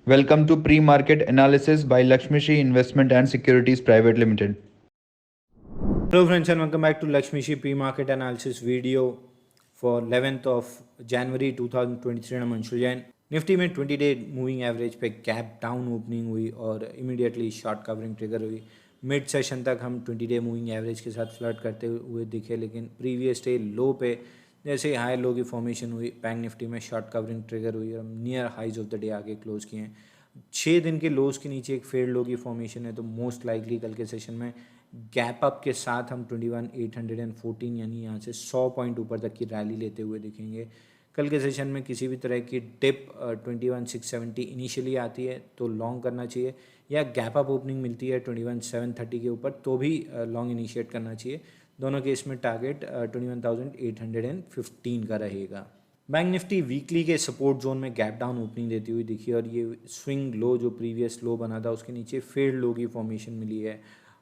Welcome to Pre-Market Analysis by Lakshmi Shri Investment and Securities Private Limited. Hello friends and welcome back to Lakshmi Shri pre-market analysis video for 11th of January 2023. I'm Anshul Jain. Nifty में 20-day moving average पे gap down opening हुई और immediately short covering trigger हुई। Mid session तक हम 20-day moving average के साथ flirt करते हुए दिखे, लेकिन प्रीवियस डे लो पे जैसे हाई लो की फॉर्मेशन हुई, बैंक निफ्टी में शॉर्ट कवरिंग ट्रिगर हुई और हम near highs of the day आगे क्लोज किए हैं। 6 दिन के लोज के नीचे एक फेड लो की फॉर्मेशन है, तो मोस्ट लाइकली कल के सेशन में गैप अप के साथ हम 21,814 यानी यहाँ से 100 पॉइंट ऊपर तक की रैली लेते हुए दिखेंगे। कल के सेशन में किसी भी तरह की डिप 21,670 इनिशियली आती है तो लॉन्ग करना चाहिए, या गैप अप ओपनिंग मिलती है 21,730 के ऊपर तो भी लॉन्ग इनिशिएट करना चाहिए। दोनों केस में टारगेट 21,815 का रहेगा। बैंक निफ्टी वीकली के सपोर्ट जोन में गैप डाउन ओपनिंग देती हुई दिखी और ये स्विंग लो जो प्रीवियस लो बना था उसके नीचे फेड लो की फॉर्मेशन मिली है।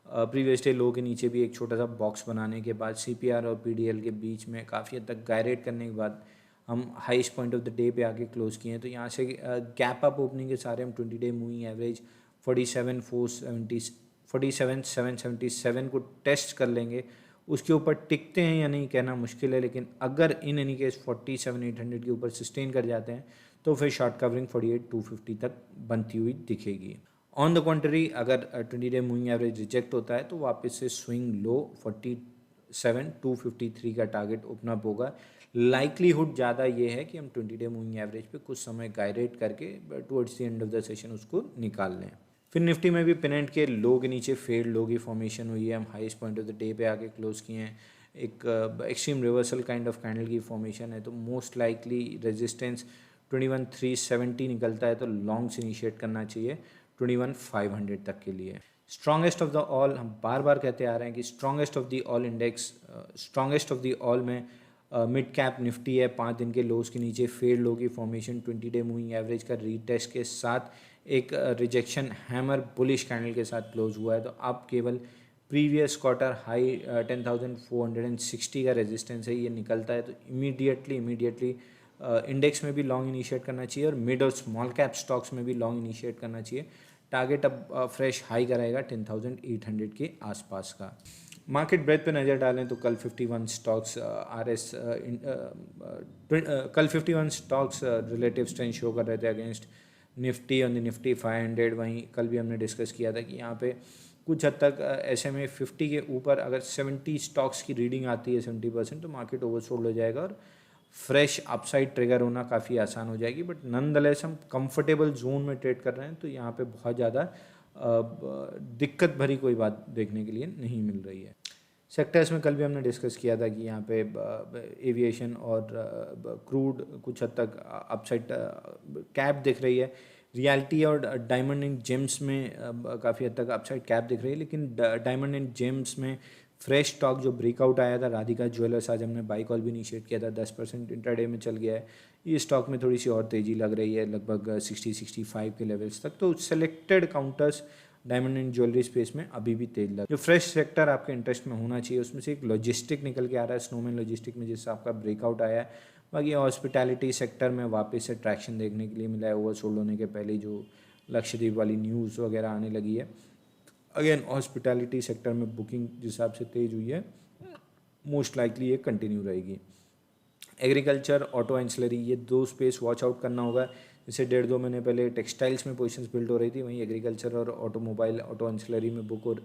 प्रीवियस डे लो के नीचे भी एक छोटा सा बॉक्स बनाने के बाद सीपीआर और पीडीएल के बीच में काफ़ी हद तक गायरेट करने के बाद हम highest point of the day पे आके क्लोज किए हैं। तो यहाँ से गैप अप ओपनिंग के सारे हम 20-day मूविंग एवरेज 47,777 को टेस्ट कर लेंगे। उसके ऊपर टिकते हैं या नहीं कहना मुश्किल है, लेकिन अगर इन एनी केस 47,800 के ऊपर सस्टेन कर जाते हैं तो फिर शॉर्ट कवरिंग 48,250 तक बनती हुई दिखेगी। ऑन द कॉन्ट्री अगर 20-day मूविंग एवरेज रिजेक्ट होता है तो वापस से स्विंग लो 47,253 का टारगेट ओपन अप होगा। लाइकलीहुड ज़्यादा ये है कि हम 20-day मूविंग एवरेज पे कुछ समय गाइडेट करके towards the end of the session उसको निकाल लें। फिर निफ्टी में भी पेनेंट के लो के नीचे फेड लो की फॉर्मेशन हुई है, हम highest point of the day पे आके क्लोज किए हैं। एक extreme reversal kind of candle की फॉर्मेशन है, तो मोस्ट लाइकली रेजिस्टेंस 21,370 निकलता है तो लॉन्ग्स इनिशिएट करना चाहिए 21,500 तक के लिए। स्ट्रॉन्गेस्ट ऑफ द ऑल, हम बार बार कहते आ रहे हैं कि strongest of the all index, strongest of the all में मिड कैप निफ्टी है। 5 दिन के लोज के नीचे फेड लो की फॉर्मेशन 20-day मूविंग एवरेज का रीटेस्ट के साथ एक रिजेक्शन हैमर बुलिश कैंडल के साथ क्लोज हुआ है। तो अब केवल प्रीवियस क्वार्टर हाई 10,460 का रेजिस्टेंस है, ये निकलता है तो इमीडिएटली इंडेक्स में भी लॉन्ग इनिशिएट करना चाहिए और मिड और स्मॉल कैप स्टॉक्स में भी लॉन्ग इनिशिएट करना चाहिए। टारगेट अब फ्रेश हाई का रहेगा 10,800 के आसपास का। मार्केट ब्रेथ पे नज़र डालें तो कल 51 स्टॉक्स कल 51 स्टॉक्स रिलेटिव स्ट्रेंथ शो कर रहे थे अगेंस्ट निफ्टी और निफ्टी 500। वहीं कल भी हमने डिस्कस किया था कि यहाँ पे कुछ हद तक SMA 50 के ऊपर अगर 70 स्टॉक्स की रीडिंग आती है 70% तो मार्केट ओवरसोल्ड हो जाएगा और फ्रेश अपसाइड ट्रिगर होना काफ़ी आसान हो जाएगी। बट नॉनदलेस हम कंफर्टेबल जोन में ट्रेड कर रहे हैं तो यहाँ पे बहुत ज़्यादा दिक्कत भरी कोई बात देखने के लिए नहीं मिल रही है। सेक्टर्स में कल भी हमने डिस्कस किया था कि यहाँ पे एविएशन और क्रूड कुछ हद तक अपसाइड कैप दिख रही है। रियलिटी और डायमंड एंड जेम्स में काफ़ी हद तक अपसाइड कैप दिख रही है, लेकिन डायमंड एंड जेम्स में फ्रेश स्टॉक जो ब्रेकआउट आया था, राधिका ज्वेलर्स, आज हमने बाई कॉल भी इनिशिएट किया था, 10% इंट्राडे में चल गया है। ये स्टॉक में थोड़ी सी और तेज़ी लग रही है, लगभग 60-65 के लेवल्स तक। तो selected counters diamond and jewellery space में अभी भी तेज लग। जो फ्रेश सेक्टर आपके इंटरेस्ट में होना चाहिए उसमें से एक लॉजिस्टिक निकल के आ रहा है, स्नोमैन लॉजिस्टिक में जिससे आपका ब्रेकआउट आया है। बाकी हॉस्पिटैलिटी सेक्टर में वापस से ट्रैक्शन देखने के लिए मिला है, ओवरसोल्ड होने के पहले जो लक्षद्वीप वाली न्यूज़ वगैरह आने लगी है। अगेन हॉस्पिटैलिटी सेक्टर में बुकिंग जिस हिसाब से तेज हुई है मोस्ट लाइकली ये कंटिन्यू रहेगी। एग्रीकल्चर, ऑटो एंसिलरी, ये दो स्पेस वॉच आउट करना होगा। जैसे 1.5-2 महीने पहले टेक्सटाइल्स में पोजीशंस बिल्ड हो रही थी, वहीं एग्रीकल्चर और ऑटोमोबाइल, ऑटो एंसिलरी में बुक और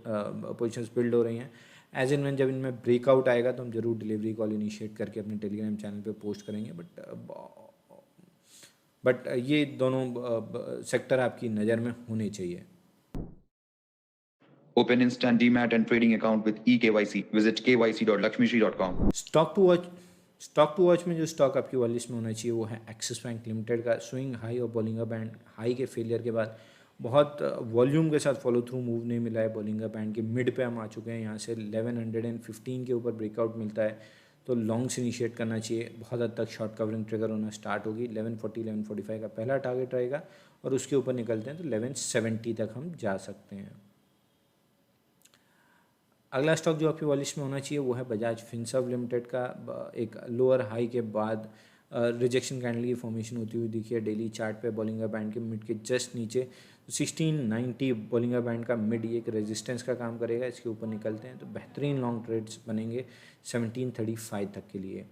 पोजीशंस बिल्ड हो रही हैं। एज एंड व्हेन जब इनमें ब्रेकआउट आएगा तो हम जरूर डिलीवरी कॉल इनिशिएट करके अपने टेलीग्राम चैनल पे पोस्ट करेंगे। बट ये दोनों सेक्टर आपकी नज़र में होने चाहिए। Open instant demat and trading account with eKYC. Visit kyc.lakshmishri.com. Stock to watch में जो स्टॉक आपकी वॉच लिस्ट में होना चाहिए वो है एक्सिस बैंक लिमिटेड का। स्विंग हाई और बॉलिंगर बैंड हाई के फेलियर के बाद बहुत वॉल्यूम के साथ फॉलो थ्रू मूव नहीं मिला है। बॉलिंगर बैंड के मिड पे हम आ चुके हैं, यहाँ से 1115 के ऊपर ब्रेकआउट मिलता है तो लॉन्ग्स इनिशिएट करना चाहिए। बहुत हद तक शॉर्ट कवरिंग ट्रिगर होना स्टार्ट होगी। 1140-1145 का पहला टारगेट रहेगा और उसके ऊपर निकलते हैं तो 1170 तक हम जा सकते हैं। अगला स्टॉक जो आपकी वॉच लिस्ट में होना चाहिए वो है बजाज फिनसर्व लिमिटेड का। एक लोअर हाई के बाद रिजेक्शन कैंडल की फॉर्मेशन होती हुई दिखी है डेली चार्ट पे बॉलिंगर बैंड के मिड के जस्ट नीचे। 1690 बॉलिंगर बैंड का मिड ये एक रेजिस्टेंस का काम करेगा, इसके ऊपर निकलते हैं तो बेहतरीन लॉन्ग ट्रेड्स बनेंगे 1735 तक के लिए।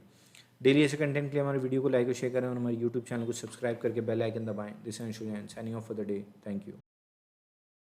डेली ऐसे कंटेंट के लिए हमारे वीडियो को लाइक और शेयर करें और हमारे यूट्यूब चैनल को सब्सक्राइब करके बेल आइकन दबाएं। This is Anshu Jain signing off for the day. Thank you.